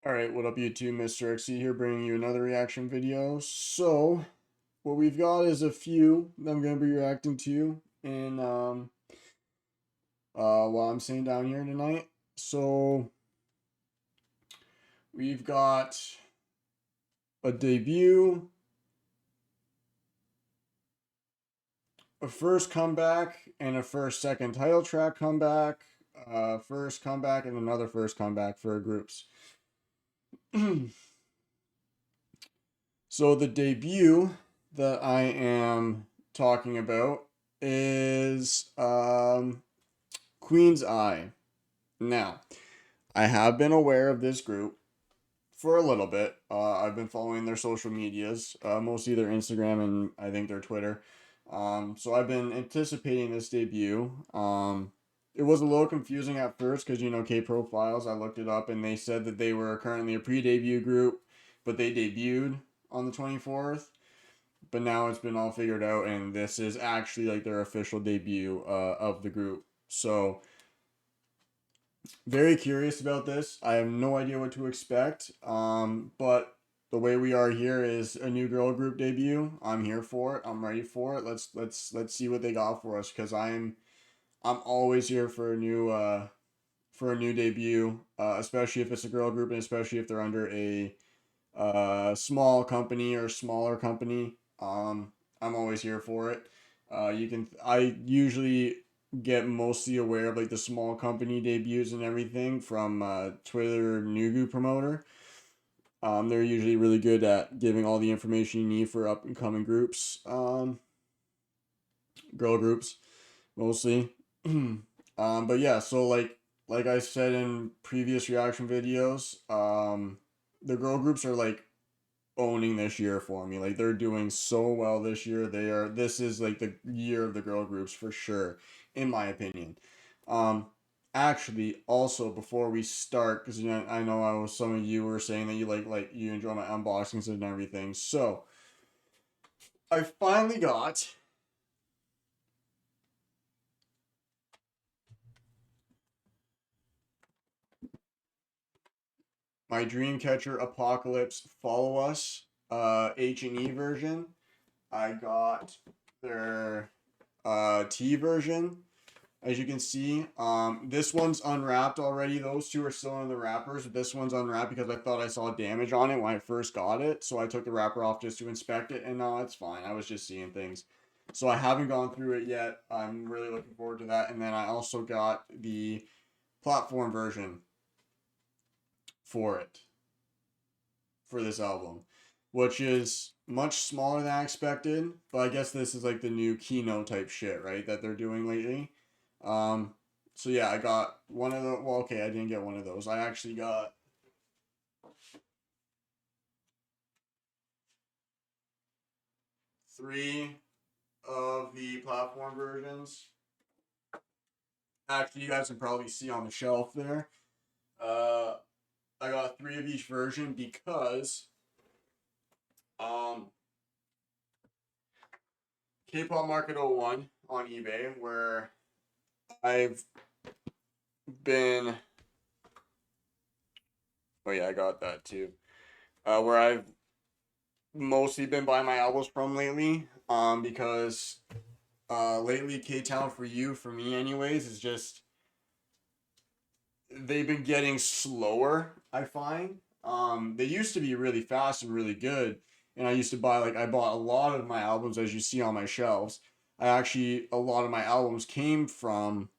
Alright, what up YouTube, Mr. XC here, bringing you another reaction video. So, what we've got is a few that I'm going to be reacting to in, while I'm sitting down here tonight. So, we've got a debut, a first comeback, and a first second title track comeback, first comeback, and another first comeback for groups. So the debut that I am talking about is Queen's Eye. Now, I have been aware of this group for a little bit. I've been following their social medias, mostly their Instagram and I think their Twitter. So I've been anticipating this debut. It was a little confusing at first because, K Profiles, I looked it up and they said that they were currently a pre-debut group, but they debuted on the 24th. But now it's been all figured out and this is actually like their official debut of the group. So very curious about this. I have no idea what to expect. But the way we are here is a new girl group debut. I'm here for it. I'm ready for it. Let's see what they got for us because I'm always here for a new debut, especially if it's a girl group and especially if they're under a small company or smaller company. I'm always here for it. I usually get mostly aware of like the small company debuts and everything from Twitter Nugu promoter. They're usually really good at giving all the information you need for up and coming groups, girl groups mostly. But yeah, so like I said in previous reaction videos, the girl groups are like owning this year for me. Like they're doing so well this year. This is like the year of the girl groups for sure, in my opinion. Um Actually also before we start, because I know some of you were saying that you you enjoy my unboxings and everything. So I finally got my Dreamcatcher Apocalypse Follow Us H&E version. I got their T version. As you can see, this one's unwrapped already. Those two are still in the wrappers. This one's unwrapped because I thought I saw damage on it when I first got it. So I took the wrapper off just to inspect it, and no, it's fine. I was just seeing things. So I haven't gone through it yet. I'm really looking forward to that. And then I also got the platform version for it, for this album, which is much smaller than I expected. But I guess this is like the new Keynote type shit, right? That they're doing lately. Um, so yeah, I got one of the. Well, okay, I didn't get one of those. I actually got three of the platform versions. Actually, you guys can probably see on the shelf there. Uh, I got three of each version because um, K-pop Market 01 on eBay, where I've been. Oh yeah, I got that too. Where I've mostly been buying my albums from lately. Because lately K Town for You for me anyways is just they've been getting slower. I find they used to be really fast and really good, and I used to buy I bought a lot of my albums as you see on my shelves. I actually a lot of my albums came from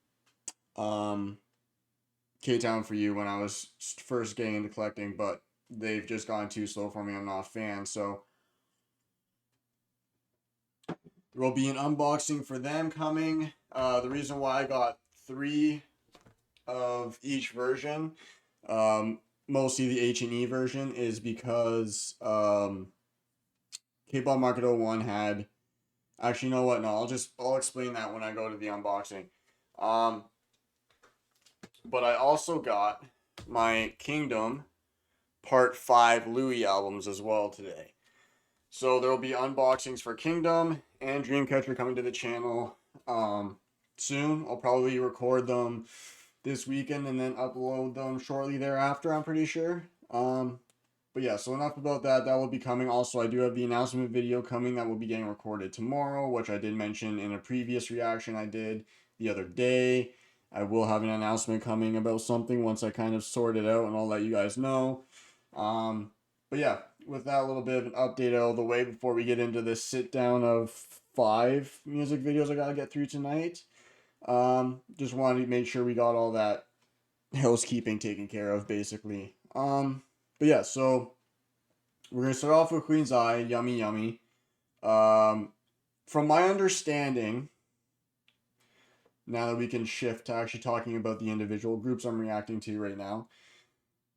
um K Town for You when I was first getting into collecting, but they've just gone too slow for me. I'm not a fan, so there will be an unboxing for them coming. The reason why I got three of each version, mostly the H&E version, is because K-Ball Market 01 had. Actually, you know what? No, I'll explain that when I go to the unboxing. Um, but I also got my Kingdom Part 5 Louis albums as well today. So there will be unboxings for Kingdom and Dreamcatcher coming to the channel soon. I'll probably record them this weekend and then upload them shortly thereafter, I'm pretty sure. But yeah, so enough about that. That will be coming. Also, I do have the announcement video coming that will be getting recorded tomorrow, which I did mention in a previous reaction I did the other day. I will have an announcement coming about something once I kind of sort it out, and I'll let you guys know. But yeah, with that little bit of an update out of the way before we get into this sit down of 5 music videos I gotta get through tonight. Just wanted to make sure we got all that housekeeping taken care of, basically. But yeah, so we're gonna start off with Queen's Eye, Yummy Yummy. From my understanding, now that we can shift to actually talking about the individual groups I'm reacting to right now.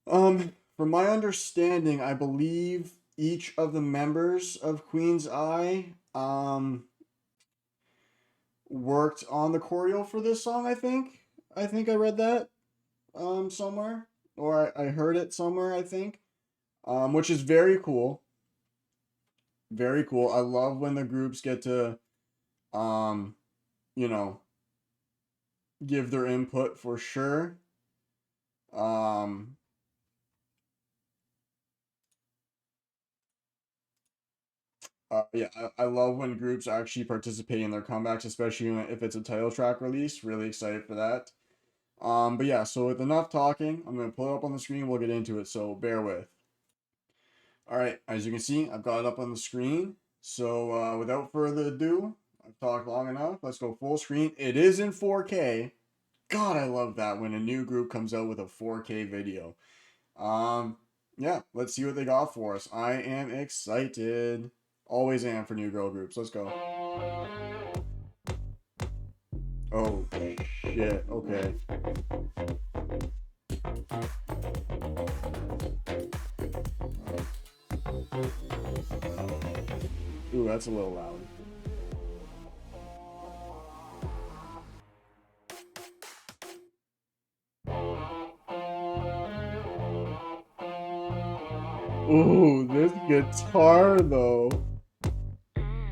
From my understanding, I believe each of the members of Queen's Eye, worked on the choreo for this song, I think. I think I read that, somewhere. Or I heard it somewhere, I think. Which is very cool. Very cool. I love when the groups get to, you know, give their input for sure. Yeah, I love when groups actually participate in their comebacks, especially if it's a title track release. Really excited for that. But yeah, so with enough talking, I'm going to pull it up on the screen. We'll get into it, so bear with. All right, as you can see, I've got it up on the screen. So without further ado, I've talked long enough. Let's go full screen. It is in 4K. God, I love that when a new group comes out with a 4K video. Yeah, let's see what they got for us. I am excited. Always am for new girl groups. Let's go. Oh, shit. Okay. Ooh, that's a little loud. Ooh, this guitar though.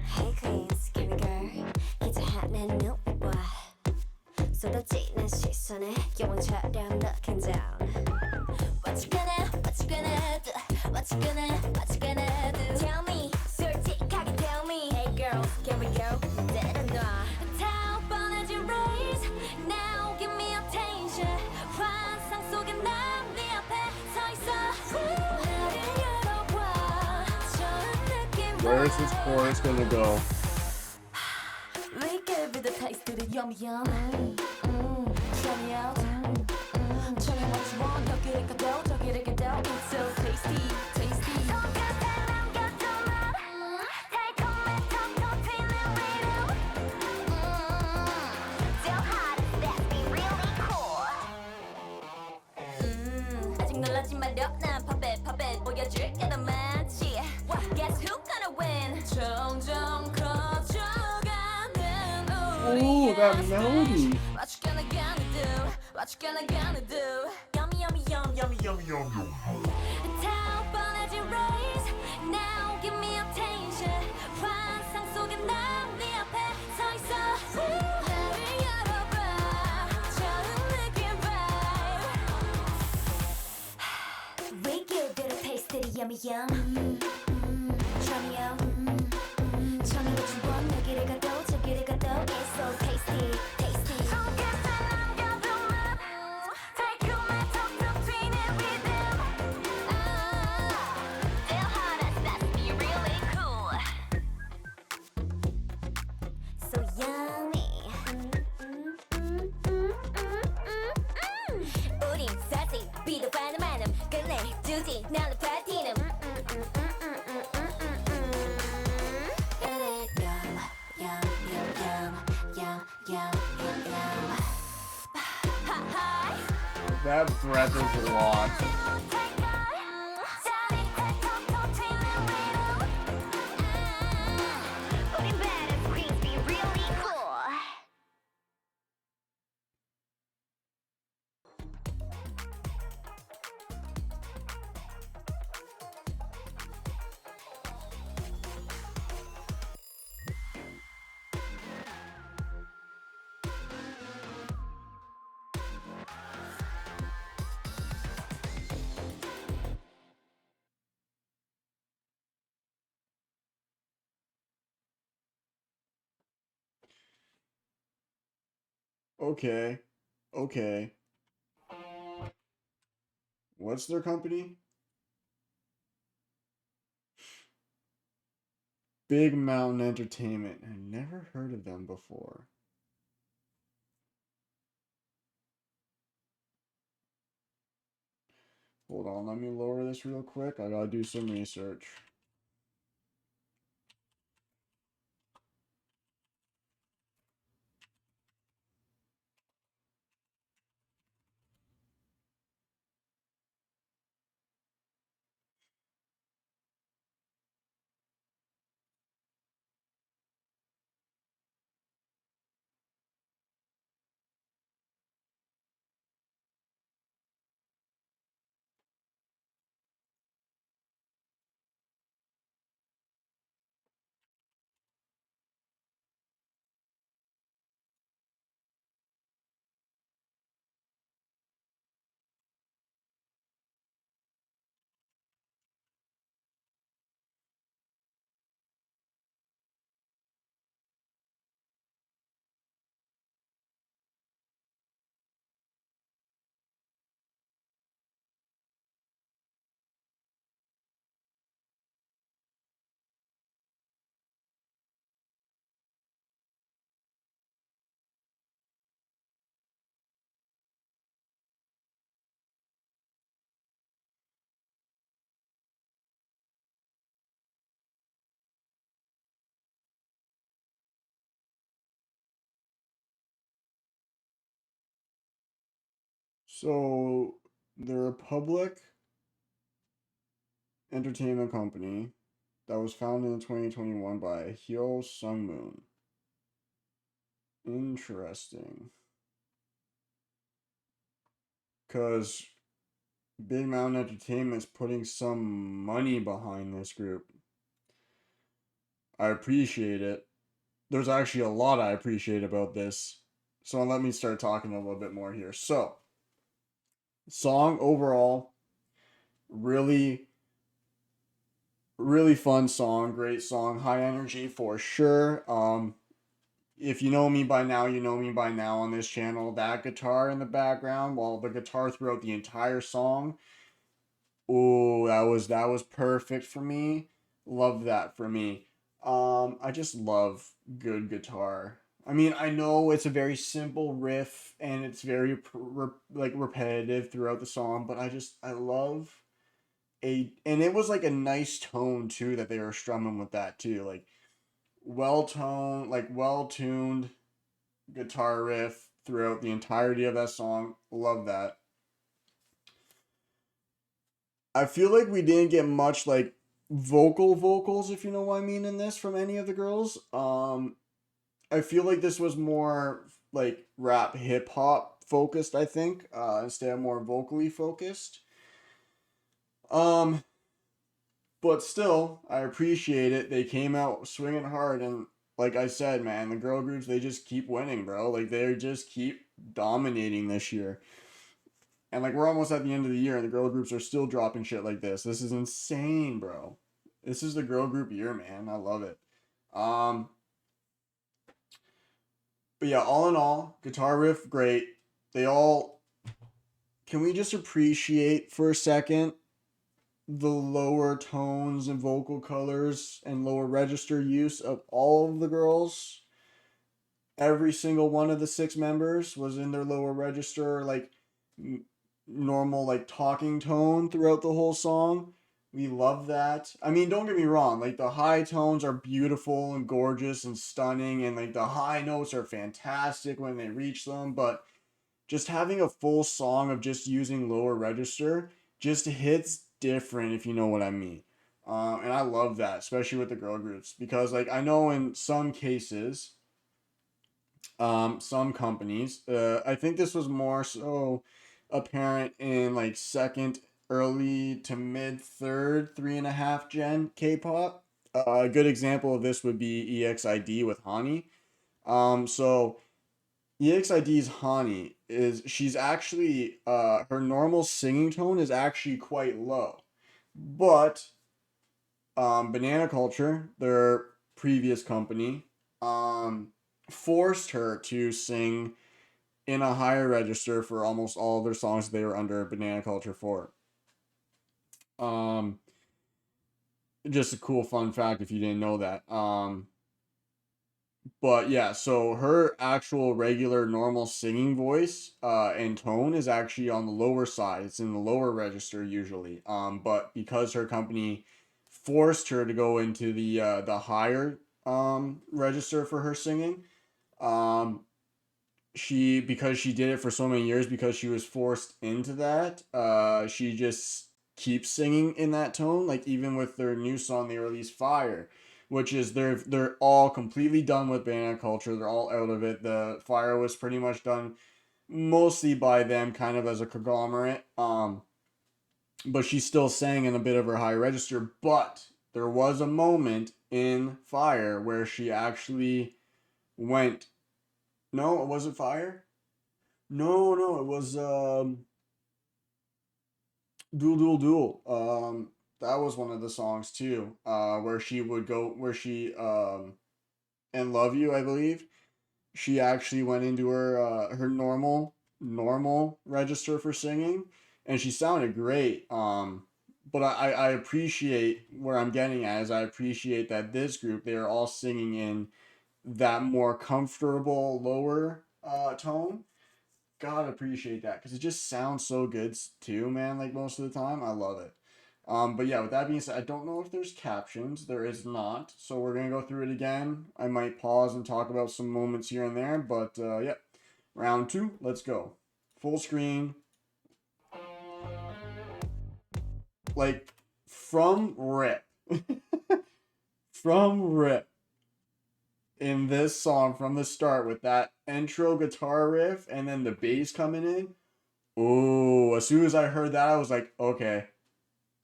Hey Queenz, give me girl. 기차하는 눈빛과 쏟아지는 시선에 영혼처럼 looking down. What you gonna do? What you gonna do? Tell me, 솔직하게 tell me. Hey girls, can we go? 때려놔. 다 뻔해진 race. Now give me attention. 환상 속에 난 네 앞에 서 있어. 나를 열어봐. 처음 느낀 Where is this chorus gonna go? We give it a taste to the yummy yum. Try me out. Tell me what you want. 여기를 가도 저기를 가도 it's so tasty, tasty. 손끝에 남겨둔 말. 달콤해 톡톡 튀는 리듬. So hot, that's be really cool. 아직 놀라지 마려 난 puppet 보여줄 게 더 많지. Guess who gonna win? 점점 커져가는 Ooh, that melody. What you gonna do? What you gonna do? Yummy, yummy, yum, yummy, yummy, yum, yum. 다 뻔해진 race. Now give me attention. 환상 속에 난 네 앞에 서 있어. 나를 열어봐. 처음 느낀 vibe. We give it a taste of the yummy yum. Try me out. Tell me what you want. 여기를 가도 저기를 가도 it's so tasty, tasty. 손끝에 남겨둔 말. 달콤해 톡톡 튀는 rhythm. Still hot, that's be really cool. So yummy. 우린 sassy, 비도하는 많음. 끝내주지 나를 파티는. That breath is a lot. Okay. Okay. What's their company? Big Mountain Entertainment. I never heard of them before. Hold on, let me lower this real quick. I gotta do some research. So, they're a public entertainment company that was founded in 2021 by Hyo Sung Moon. Interesting. Because Big Mountain Entertainment's putting some money behind this group. I appreciate it. There's actually a lot I appreciate about this. So let me start talking a little bit more here. So, song overall, really, really fun song. Great song. High energy for sure. If you know me by now, you know me by now on this channel. That guitar in the background, well, the guitar throughout the entire song. Oh, that was perfect for me. Love that for me. I just love good guitar. I mean, I know it's a very simple riff and it's very like repetitive throughout the song, but I love and it was like a nice tone too that they were strumming with that too, like well tuned guitar riff throughout the entirety of that song. Love that. I feel like we didn't get much like vocals, if you know what I mean, in this from any of the girls. I feel like this was more like rap hip hop focused, I think, instead of more vocally focused. Um, but still, I appreciate it. They came out swinging hard, and like I said, man, the girl groups they just keep winning, bro. Like they just keep dominating this year. And like we're almost at the end of the year, and the girl groups are still dropping shit like this. This is insane, bro. This is the girl group year, man. I love it. Um, but yeah, all in all, guitar riff great. They all. Can we just appreciate for a second the lower tones and vocal colors and lower register use of all of the girls? Every single one of the six members was in their lower register, like normal, like talking tone throughout the whole song. We love that. I mean, don't get me wrong, like the high tones are beautiful and gorgeous and stunning, and like the high notes are fantastic when they reach them, but just having a full song of just using lower register just hits different, if you know what I mean. And I love that, especially with the girl groups, because like I know in some cases, some companies. I think this was more so apparent in like second, early to mid third, 3.5 gen K-pop. A good example of this would be EXID with Hani. So EXID's Hani is she's actually her normal singing tone is actually quite low, but Banana Culture, their previous company, um, forced her to sing in a higher register for almost all of their songs they were under Banana Culture for. Um, just a cool fun fact if you didn't know that. But yeah, so her actual regular normal singing voice and tone is actually on the lower side. It's in the lower register usually. But because her company forced her to go into the higher register for her singing, um she because she did it for so many years because she was forced into that, she just keeps singing in that tone, like even with their new song they released Fire, which is they're all completely done with Banana Culture. They're all out of it. The Fire was pretty much done mostly by them kind of as a conglomerate. But she still sang in a bit of her high register, but there was a moment in Fire where she actually went, no, it wasn't Fire. No, no, it was Duel Duel Duel. That was one of the songs too. Where she would go where she and Love You, I believe. She actually went into her normal register for singing, and she sounded great. But I appreciate where I'm getting at is I appreciate that this group, they are all singing in that more comfortable lower tone. God appreciate that because it just sounds so good too, man. Like most of the time, I love it. But yeah, with that being said, I don't know if there's captions. There is not, so we're gonna go through it again. I might pause and talk about some moments here and there, but yeah, round two, let's go. Full screen, like from rip, from rip in this song from the start with that intro guitar riff and then the bass coming in. Oh, as soon as I heard that, I was like, okay,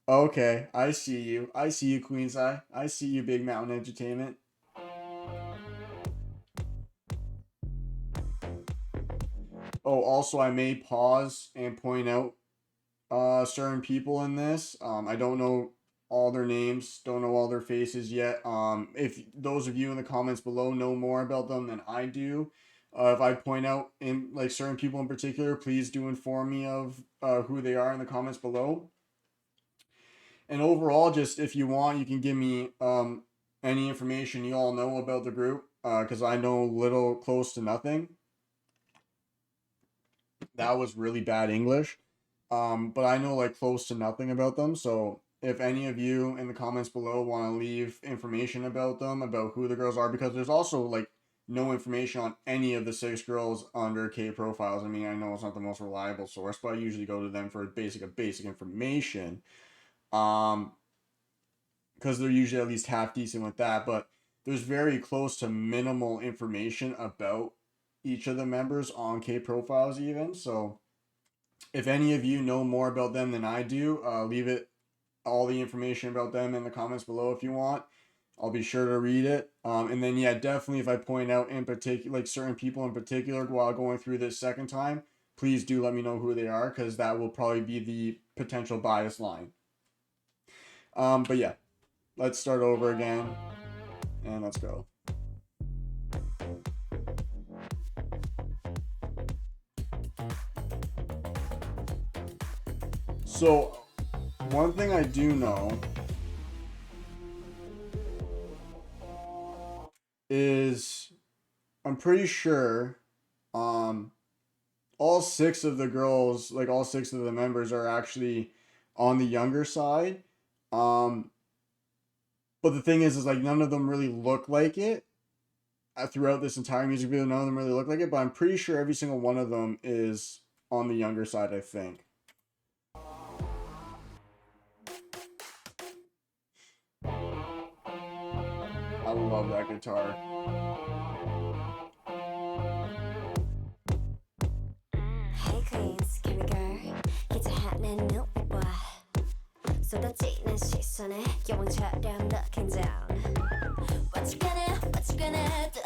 okay, I see you. I see you, Queen's Eye. I see you, Big Mountain Entertainment. Oh, also, I may pause and point out certain people in this. I don't know all their names, don't know all their faces yet. If those of you in the comments below know more about them than I do, if I point out in like certain people in particular, please do inform me of who they are in the comments below. And overall, just if you want, you can give me any information you all know about the group, because I know little, close to nothing. That was really bad English. But I know like close to nothing about them. So if any of you in the comments below want to leave information about them, about who the girls are, because there's also like no information on any of the 6 girls under K profiles. I mean, I know it's not the most reliable source, but I usually go to them for basic information. Because they're usually at least half decent with that, but there's very close to minimal information about each of the members on K profiles even. So if any of you know more about them than I do, leave it all the information about them in the comments below if you want. I'll be sure to read it. And then yeah, definitely if I point out in particular, like certain people in particular while going through this second time, please do let me know who they are because that will probably be the potential bias line. But yeah, let's start over again and let's go. So one thing I do know is I'm pretty sure all 6 of the girls, like all 6 of the members are actually on the younger side. But the thing is like none of them really look like it. Throughout this entire music video, none of them really look like it, but I'm pretty sure every single one of them is on the younger side, I think. I love that guitar. Hey Queenz, can we go? 기차하는 눈빛과 쏟아지는 시선에 영웅처럼 looking down. What you gonna do?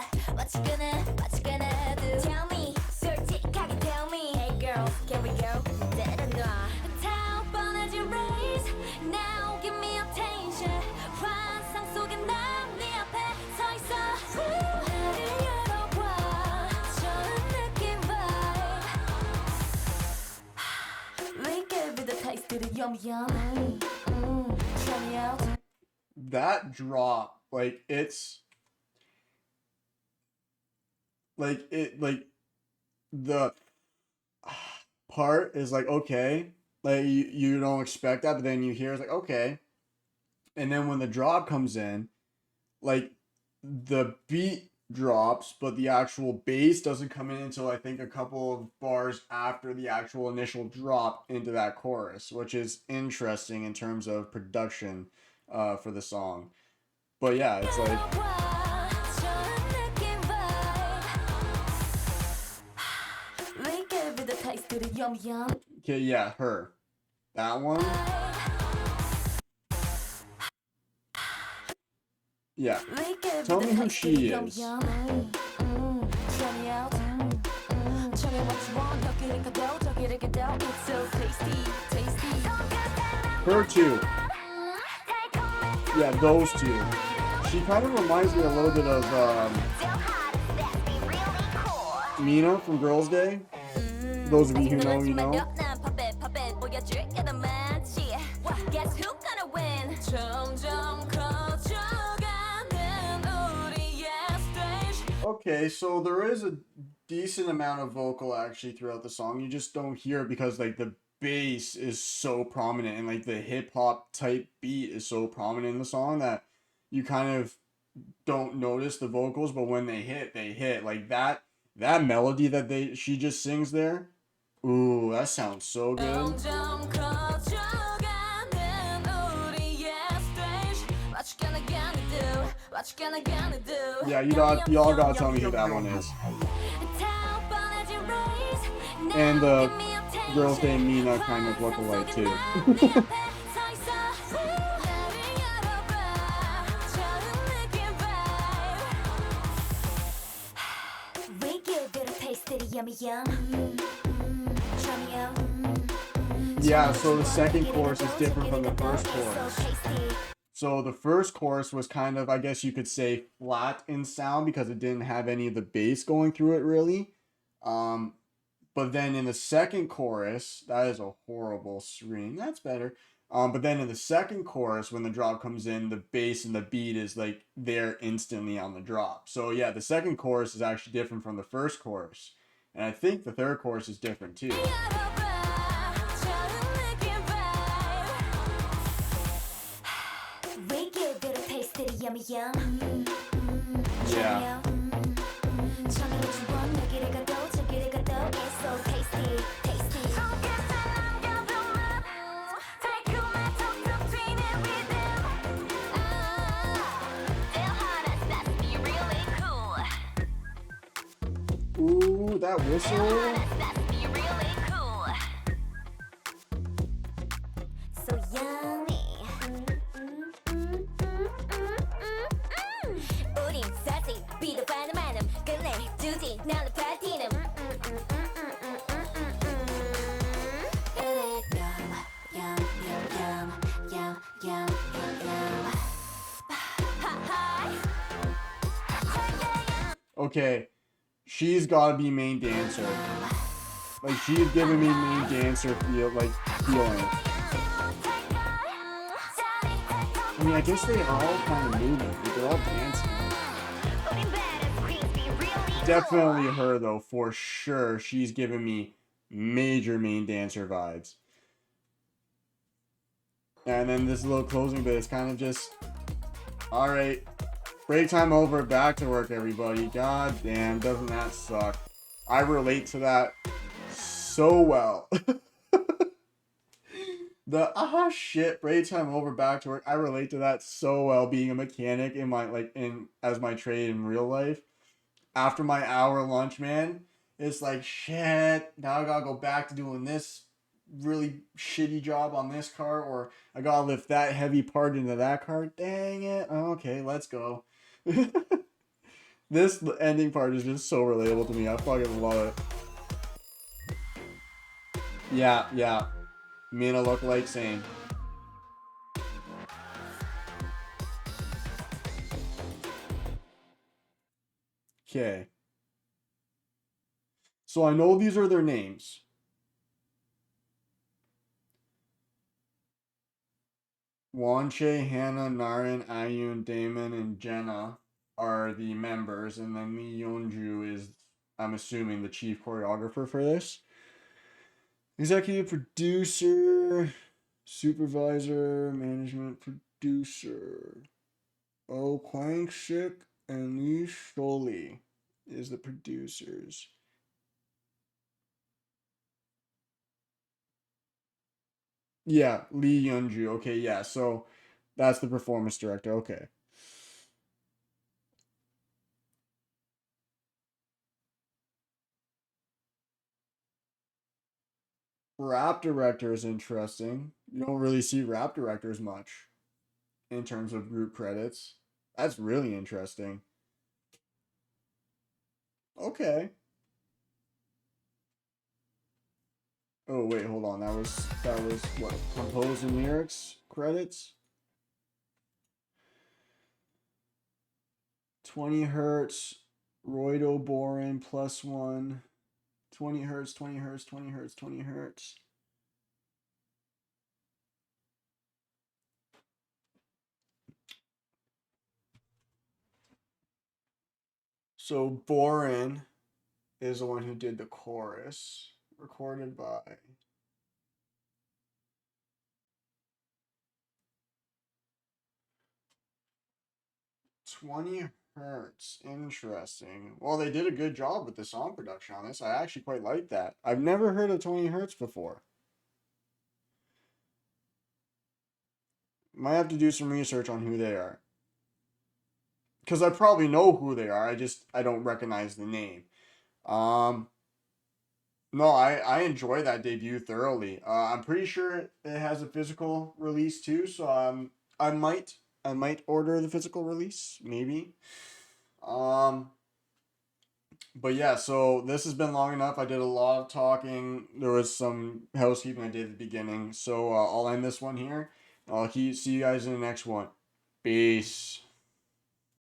What you gonna do? Tell me, 솔직하게 tell me. Hey girl, can we go? 때려놔. 다 뻔해진 race. Now give me attention. 환상 속에 난 네 앞에 서 있어. 나를 열어봐. 처음 느낀 vibe. That drop, like it's like it like the part is like okay, like you don't expect that, but then you hear it's like okay, and then when the drop comes in, like the beat drops, but the actual bass doesn't come in until I think a couple of bars after the actual initial drop into that chorus, which is interesting in terms of production for the song. But yeah, it's like okay, yeah, her. That one. Yeah. Tell me who she is. Her too. Yeah, those two. She kind of reminds me a little bit of Mina from Girls' Day. Those of you who know, you know. Okay, so there is a decent amount of vocal actually throughout the song. You just don't hear it because like the bass is so prominent and like the hip hop type beat is so prominent in the song that you kind of don't notice the vocals, but when they hit, they hit. Like that melody that she just sings there. Ooh, that sounds so good. Yeah, y'all gotta tell me who that one is. And the Girls' Day Mina kind of look alike too. Yeah, so the second chorus is different from the first chorus. So the first chorus was kind of, I guess you could say, flat in sound because it didn't have any of the bass going through it really. But then in the second chorus, that is a horrible scream. That's better. But then in the second chorus, when the drop comes in, the bass and the beat is like there instantly on the drop. So yeah, the second chorus is actually different from the first chorus. And I think the third chorus is different too. Yeah. Ooh, that whistle. So yummy. 우린 사실 비도 많은 많음 끝내주지 나를 파티는 Okay, she's gotta be main dancer. Like she's giving me main dancer feeling. I mean, I guess they are all kind of moving. Like, they're all dancing. Definitely her though, for sure. She's giving me major main dancer vibes. And then this little closing bit is kind of just, all right, break time over, back to work, everybody. God damn, doesn't that suck? I relate to that so well. The shit, break time over, back to work. I relate to that so well, being a mechanic in my as my trade in real life. After my hour lunch, man, it's like shit. Now I gotta go back to doing this really shitty job on this car, or I gotta lift that heavy part into that car. Dang it. Okay, let's go. This ending part is just so relatable to me. I fucking love it. Yeah. Mina look like same. Okay. So I know these are their names. Wanche, Hannah, Naren, Ayun, Damon, and Jenna are the members, and then Lee Yeonju is, I'm assuming, the chief choreographer for this. Executive producer, supervisor, management producer. Oh, Kwang Shik and Lee Sholi is the producers. Yeah, Lee Yeonju. Okay, yeah. So that's the performance director. Okay. Rap director is interesting. You don't really see rap directors much in terms of group credits. That's really interesting. Okay. Oh wait, hold on. That was what? Compose and lyrics credits? 20 hertz, Roydo Borin plus one. 20 hertz, 20 hertz, 20 hertz, 20 hertz. So Borin is the one who did the chorus, recorded by 20 hertz. Interesting. Well, they did a good job with the song production on this. I actually quite like that. I've never heard of 20 hertz before. Might have to do some research on who they are. Because I probably know who they are. I don't recognize the name. Um no, I enjoy that debut thoroughly. I'm pretty sure it has a physical release too, so I might order the physical release, maybe. Um but yeah, so this has been long enough. I did a lot of talking. There was some housekeeping I did at the beginning. So I'll end this one here. See you guys in the next one. Peace.